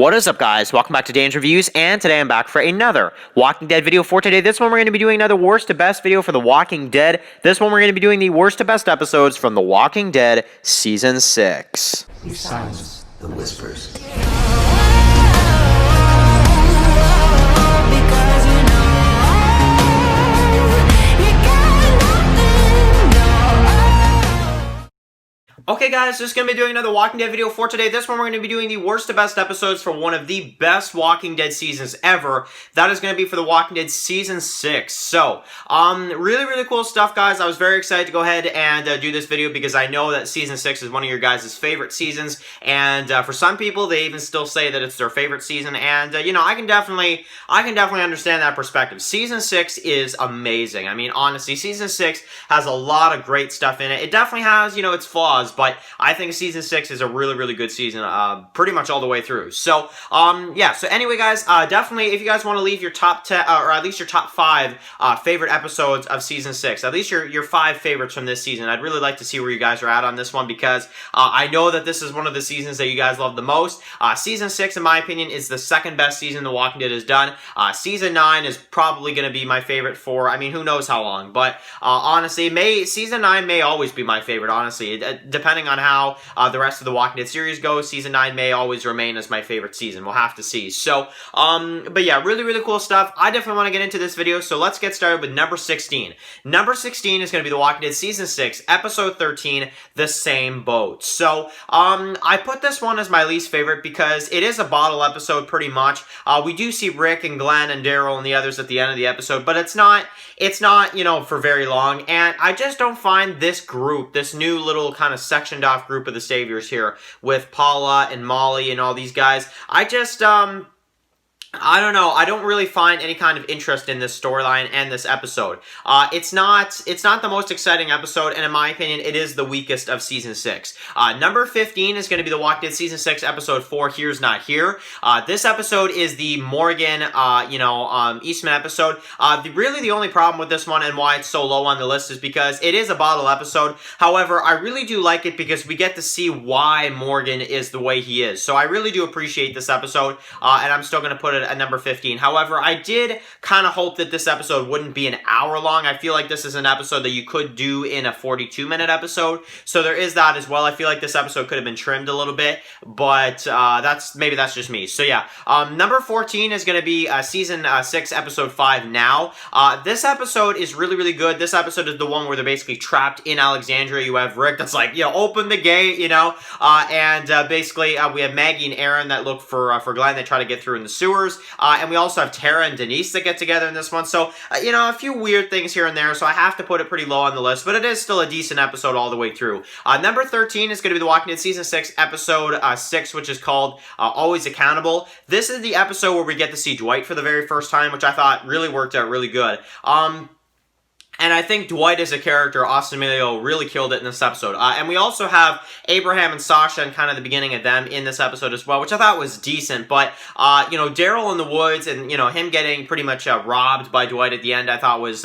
What is up, guys? Welcome back to Dan's Reviews, and today I'm back for another Walking Dead video for today. This one we're going to be doing another worst to best video for The Walking Dead. This one we're going to be doing the worst to best episodes from The Walking Dead Season 6. You silence the whispers. Okay, guys, just going to be doing another Walking Dead video for today. This one we're going to be doing the worst to best episodes from one of the best Walking Dead seasons ever. That is going to be for The Walking Dead Season 6. So, really cool stuff, guys. I was very excited to go ahead and do this video because I know that Season 6 is one of your guys' favorite seasons. And for some people, they even still say that it's their favorite season. And, you know, I can definitely understand that perspective. Season 6 is amazing. I mean, honestly, Season 6 has a lot of great stuff in it. It definitely has, you know, its flaws, but I think Season 6 is a really good season, pretty much all the way through. So, yeah, so anyway, guys, definitely, if you guys want to leave your top 10, or at least your top 5 favorite episodes of Season 6, at least your 5 favorites from this season, I'd really like to see where you guys are at on this one, because I know that this is one of the seasons that you guys love the most. Season 6, in my opinion, is the second best season The Walking Dead has done. Season 9 is probably going to be my favorite for, I mean, who knows how long, but honestly, Season 9 may always be my favorite, honestly, depending on how the rest of the Walking Dead series goes. Season 9 may always remain as my favorite season. We'll have to see. So, but yeah, really cool stuff. I definitely want to get into this video, so let's get started with number 16. Number 16 is going to be The Walking Dead Season 6, Episode 13, The Same Boat. So, I put this one as my least favorite because it is a bottle episode pretty much. We do see Rick and Glenn and Daryl and the others at the end of the episode, but it's not, you know, for very long, and I just don't find this group, this new little kind of sectioned off group of the Saviors here with Paula and Molly and all these guys, I just, I don't know. I don't really find any kind of interest in this storyline and this episode. It's not the most exciting episode, and in my opinion, it is the weakest of Season 6. Number 15 is going to be The Walking Dead Season 6, Episode 4, Here's Not Here. This episode is the Morgan, Eastman episode. Really the only problem with this one and why it's so low on the list is because it is a bottle episode. However, I really do like it because we get to see why Morgan is the way he is. So I really do appreciate this episode, and I'm still going to put it at number 15. However, I did kind of hope that this episode wouldn't be an hour long. I feel like this is an episode that you could do in a 42-minute episode, so there is that as well. I feel like this episode could have been trimmed a little bit, but maybe that's just me. So yeah, number 14 is going to be Season 6, Episode 5, Now. This episode is really good. This episode is the one where they're basically trapped in Alexandria. You have Rick that's like, you know, open the gate, you know, and basically we have Maggie and Aaron that look for Glenn. They try to get through in the sewers. And we also have Tara and Denise that get together in this one. So, you know, a few weird things here and there. So I have to put it pretty low on the list. But it is still a decent episode all the way through. Number 13 is going to be The Walking Dead Season 6, Episode 6, which is called Always Accountable. This is the episode where we get to see Dwight for the very first time, which I thought really worked out really good. And I think Dwight as a character, Austin Emilio, really killed it in this episode. And we also have Abraham and Sasha and kind of the beginning of them in this episode as well, which I thought was decent. But, you know, Daryl in the woods and, you know, him getting pretty much robbed by Dwight at the end, I thought was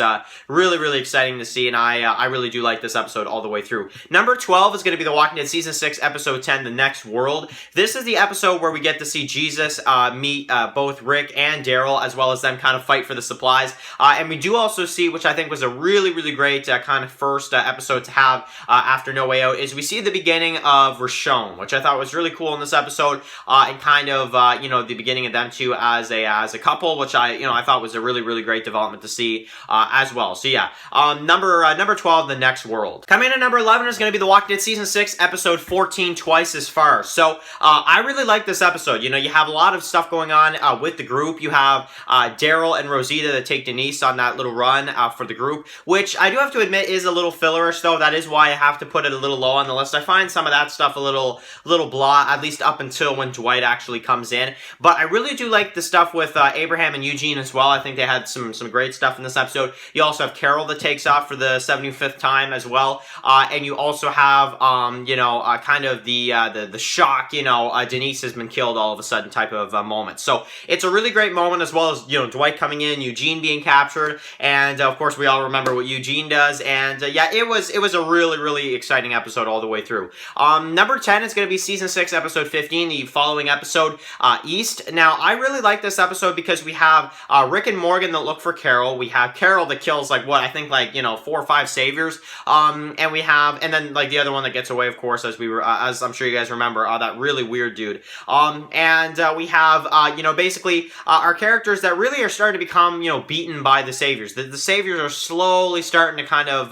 really exciting to see. And I really do like this episode all the way through. Number 12 is going to be The Walking Dead Season 6, Episode 10, The Next World. This is the episode where we get to see Jesus meet both Rick and Daryl, as well as them kind of fight for the supplies. And we do also see, which I think was a really great kind of first episode to have after No Way Out, is we see the beginning of Roshone, which I thought was really cool in this episode, and kind of you know, the beginning of them two as a couple, which I thought was a really great development to see as well. So yeah, number 12, The Next World. Coming in at number 11 is going to be The Walking Dead Season 6, Episode 14, Twice as Far. So I really like this episode. You know, you have a lot of stuff going on with the group. You have Daryl and Rosita that take Denise on that little run for the group, which I do have to admit is a little fillerish, though. That is why I have to put it a little low on the list. I find some of that stuff a little blah, at least up until when Dwight actually comes in. But I really do like the stuff with Abraham and Eugene as well. I think they had some great stuff in this episode. You also have Carol that takes off for the 75th time as well. And you also have, kind of the shock, Denise has been killed all of a sudden type of moment. So it's a really great moment, as well as, Dwight coming in, Eugene being captured, and of course we all remember remember what Eugene does, and yeah, it was a really, really exciting episode all the way through. Number 10 is going to be Season 6, Episode 15, the following episode, East. Now, I really like this episode because we have Rick and Morgan that look for Carol. We have Carol that kills, like, what, I think, like, 4 or 5 saviors. And we have, and then, like, the other one that gets away, of course, as I'm sure you guys remember, that really weird dude. And we have, basically, our characters that really are starting to become, beaten by the saviors. The saviors are slowly starting to kind of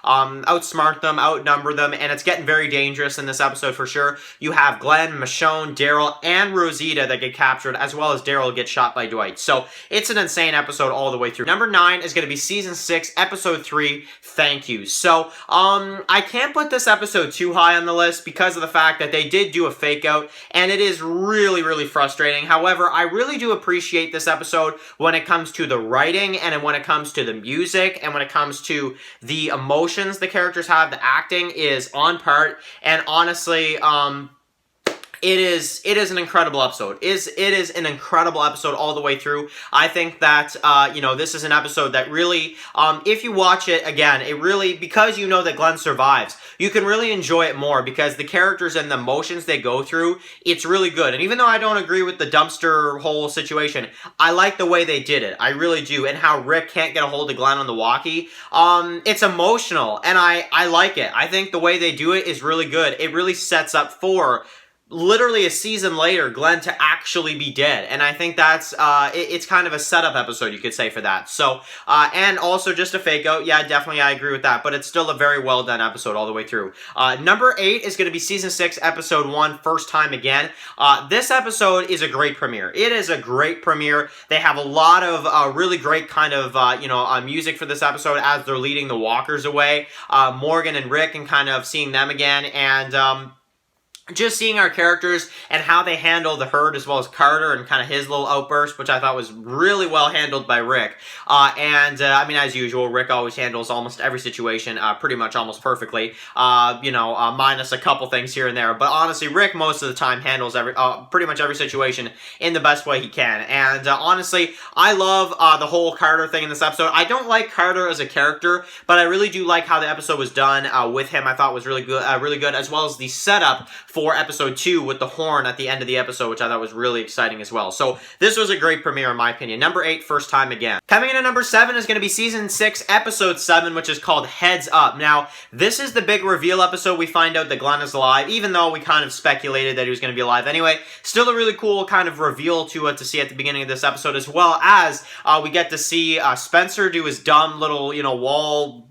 outsmart them, outnumber them, and it's getting very dangerous in this episode for sure. You have Glenn, Michonne, Daryl, and Rosita that get captured, as well as Daryl gets shot by Dwight. So it's an insane episode all the way through. Number 9 is going to be Season 6, Episode 3, Thank You. So, I can't put this episode too high on the list because of the fact that they did do a fake out, and it is really, really frustrating. However, I really do appreciate this episode when it comes to the writing, and when it comes to the music, and when it comes to the emotions the characters have. The acting is on part, and honestly, it is an incredible episode. It is an incredible episode all the way through. I think that, this is an episode that really, if you watch it again, it really, because you know that Glenn survives, you can really enjoy it more because the characters and the emotions they go through, it's really good. And even though I don't agree with the dumpster hole situation, I like the way they did it. I really do. And how Rick can't get a hold of Glenn on the walkie. It's emotional, and I like it. I think the way they do it is really good. It really sets up for literally a season later, Glenn to actually be dead. And I think that's, it's kind of a setup episode, you could say, for that. So, and also just a fake out. Yeah, definitely, I agree with that. But it's still a very well done episode all the way through. Number 8 is going to be Season 6, Episode 1, First Time Again. This episode is a great premiere. It is a great premiere. They have a lot of really great kind of, music for this episode as they're leading the walkers away. Morgan and Rick, and kind of seeing them again. And, just seeing our characters and how they handle the herd, as well as Carter and kind of his little outburst, which I thought was really well handled by Rick. As usual, Rick always handles almost every situation pretty much almost perfectly, minus a couple things here and there. But honestly, Rick most of the time handles pretty much every situation in the best way he can. And honestly, I love the whole Carter thing in this episode. I don't like Carter as a character, but I really do like how the episode was done with him. I thought was really good, as well as the setup for Episode 2 with the horn at the end of the episode, which I thought was really exciting as well. So this was a great premiere in my opinion. Number 8, First Time Again. Coming in at number 7 is going to be Season 6, Episode 7, which is called Heads Up. Now, this is the big reveal episode. We find out that Glenn is alive, even though we kind of speculated that he was going to be alive anyway. Still a really cool kind of reveal to see at the beginning of this episode, as well as we get to see Spencer do his dumb little, wall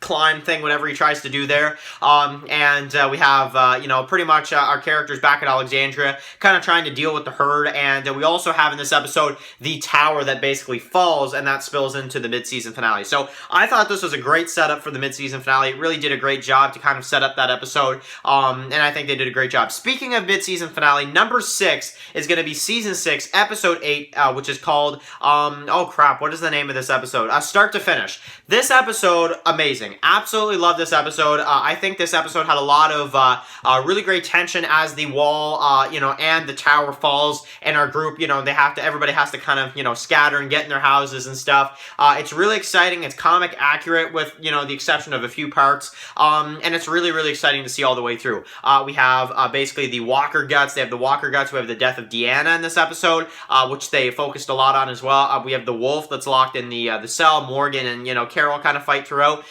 climb thing, whatever he tries to do there. We have, pretty much our characters back at Alexandria kind of trying to deal with the herd. And we also have in this episode the tower that basically falls, and that spills into the mid-season finale. So I thought this was a great setup for the mid-season finale. It really did a great job to kind of set up that episode. And I think they did a great job. Speaking of mid-season finale, number 6 is going to be Season 6, Episode 8, which is called, what is the name of this episode? Start to Finish. This episode, amazing. Absolutely love this episode. I think this episode had a lot of really great tension as the wall, and the tower falls, and our group, everybody has to kind of, scatter and get in their houses and stuff. It's really exciting. It's comic accurate with, the exception of a few parts. And it's really, really exciting to see all the way through. We have basically the Walker Guts. They have the Walker Guts. We have the death of Deanna in this episode, which they focused a lot on as well. We have the wolf that's locked in the cell. Morgan and, Carol kind of fight throughout.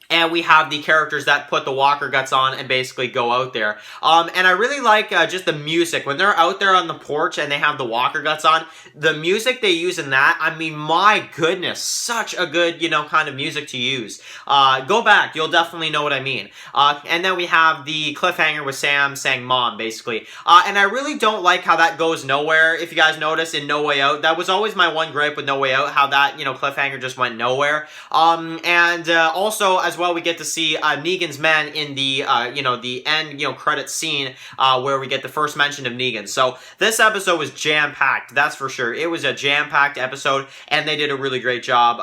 And we have the characters that put the Walker Guts on and basically go out there. And I really like just the music. When they're out there on the porch and they have the Walker Guts on, the music they use in that, I mean, my goodness, such a good, kind of music to use. Go back, you'll definitely know what I mean. And then we have the cliffhanger with Sam saying mom, basically. And I really don't like how that goes nowhere. If you guys notice in No Way Out, that was always my one gripe with No Way Out, how that, cliffhanger just went nowhere. Also, as well well, we get to see Negan's men in the, the end, credit scene where we get the first mention of Negan. So this episode was jam-packed, that's for sure. It was a jam-packed episode, and they did a really great job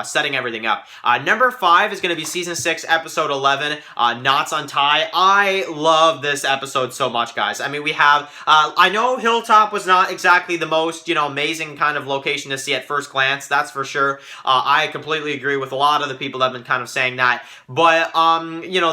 setting everything up. Number 5 is going to be Season 6, Episode 11, Knots Untie. I love this episode so much, guys. I mean, we have, I know Hilltop was not exactly the most, amazing kind of location to see at first glance, that's for sure. I completely agree with a lot of the people that have been kind of saying that. But,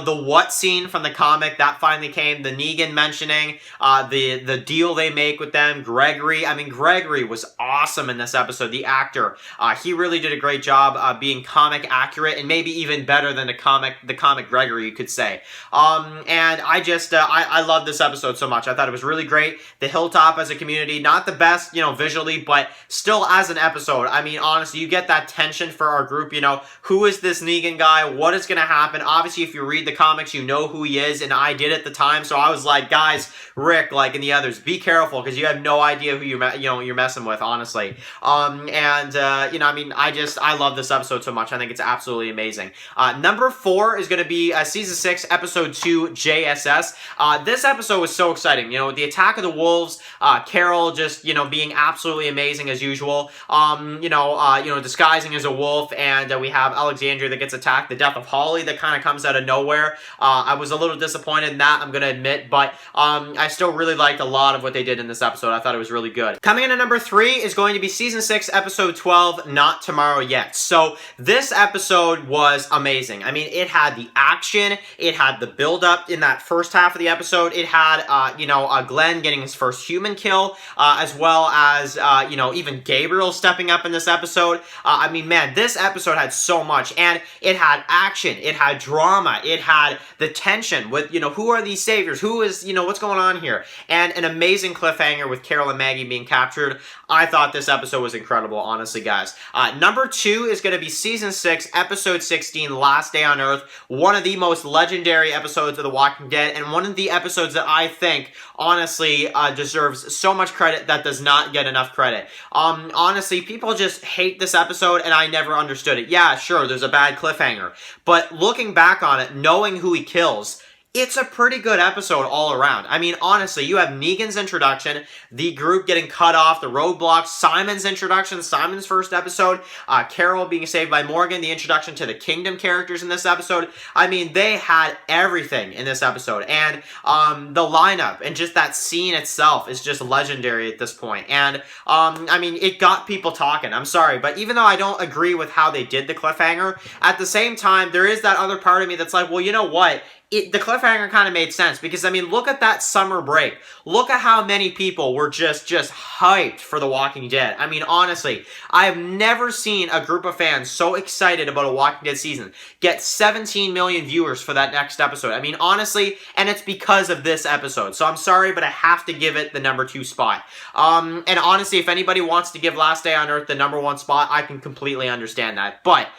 the what scene from the comic, that finally came. The Negan mentioning, the deal they make with them. Gregory, I mean, Gregory was awesome in this episode, the actor. He really did a great job being comic accurate, and maybe even better than the comic Gregory, you could say. And I just, I love this episode so much. I thought it was really great. The Hilltop as a community, not the best, visually, but still as an episode. I mean, honestly, you get that tension for our group, who is this Negan guy? What is going to happen? Obviously, if you read the comics, you know who he is, and I did at the time, so I was like, guys, Rick, and the others, be careful, because you have no idea who you're messing with, honestly. I love this episode so much. I think it's absolutely amazing. Number 4 is going to be Season 6, Episode 2, JSS. This episode was so exciting. The attack of the wolves, Carol just, being absolutely amazing as usual. Disguising as a wolf, and we have Alexandria that gets attacked. The death of Holly that kind of comes out of nowhere. I was a little disappointed in that, I'm going to admit, but I still really liked a lot of what they did in this episode. I thought it was really good. Coming in at number 3 is going to be Season 6, Episode 12, Not Tomorrow Yet. So this episode was amazing. I mean, it had the action, it had the build-up in that first half of the episode, it had, Glenn getting his first human kill, as well as, even Gabriel stepping up in this episode. I mean, man, this episode had so much, and it had action, it had drama, it had the tension with, who are these saviors, who is, what's going on here, and an amazing cliffhanger with Carol and Maggie being captured. I thought this episode was incredible, honestly, guys. Number 2 is going to be Season 6, Episode 16, Last Day on Earth, one of the most legendary episodes of The Walking Dead, and one of the episodes that I think, honestly, deserves so much credit that does not get enough credit. Honestly, people just hate this episode, and I never understood it. Yeah, sure, there's a bad cliffhanger, but looking back on it, knowing who he kills, it's a pretty good episode all around. I mean, honestly, you have Negan's introduction, the group getting cut off, the roadblocks, Simon's introduction, Simon's first episode, Carol being saved by Morgan, the introduction to the Kingdom characters in this episode. I mean, they had everything in this episode, and the lineup and just that scene itself is just legendary at this point. And, it got people talking. I'm sorry, but even though I don't agree with how they did the cliffhanger, at the same time, there is that other part of me that's like, well, you know what? The cliffhanger kind of made sense, because, look at that summer break. Look at how many people were just hyped for The Walking Dead. I mean, honestly, I have never seen a group of fans so excited about a Walking Dead season get 17 million viewers for that next episode. I mean, honestly, and it's because of this episode. So I'm sorry, but I have to give it the number 2 spot. And honestly, if anybody wants to give Last Day on Earth the number 1 spot, I can completely understand that. But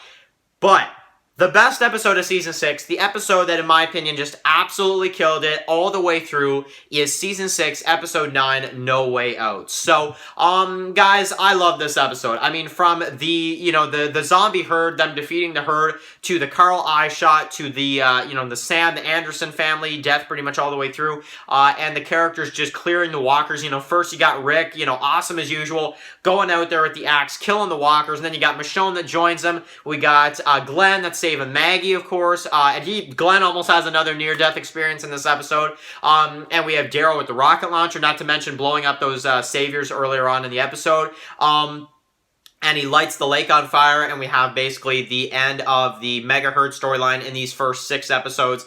the best episode of Season 6, the episode that, in my opinion, just absolutely killed it all the way through, is Season 6, Episode 9, No Way Out. So, guys, I love this episode. I mean, from the zombie herd, them defeating the herd, to the Carl I shot, to the, the Sam, the Anderson family, death pretty much all the way through, and the characters just clearing the walkers. First you got Rick, awesome as usual, going out there with the axe, killing the walkers, and then you got Michonne that joins them. We got Glenn that's saving Maggie, of course, and Glenn almost has another near-death experience in this episode, and we have Daryl with the rocket launcher, not to mention blowing up those saviors earlier on in the episode, and he lights the lake on fire, and we have basically the end of the megahertz storyline in these first 6 episodes,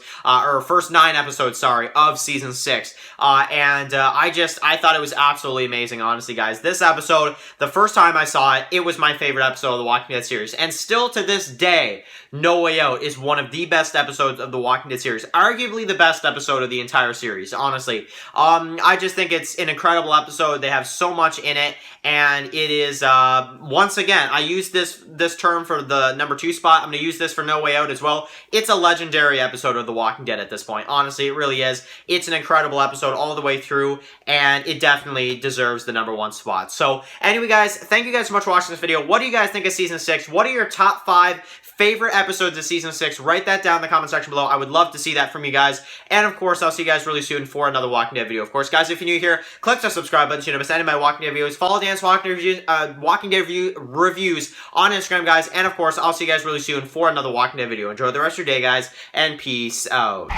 first 9 episodes, sorry, of Season 6. I thought it was absolutely amazing, honestly, guys. This episode, the first time I saw it, it was my favorite episode of the Walking Dead series. And still to this day, No Way Out is one of the best episodes of the Walking Dead series. Arguably the best episode of the entire series, honestly. I just think it's an incredible episode. They have so much in it, and it is one Once again, I use this term for the number 2 spot. I'm going to use this for No Way Out as well. It's a legendary episode of The Walking Dead at this point. Honestly, it really is. It's an incredible episode all the way through, and it definitely deserves the number 1 spot. So, anyway, guys, thank you guys so much for watching this video. What do you guys think of Season 6? What are your top 5 favorite episodes of Season 6? Write that down in the comment section below. I would love to see that from you guys. And, of course, I'll see you guys really soon for another Walking Dead video. Of course, guys, if you're new here, click the subscribe button so you don't miss any of my Walking Dead videos. Follow Dan's Walking Dead reviews on Instagram, guys. And, of course, I'll see you guys really soon for another Walking Dead video. Enjoy the rest of your day, guys, and peace out.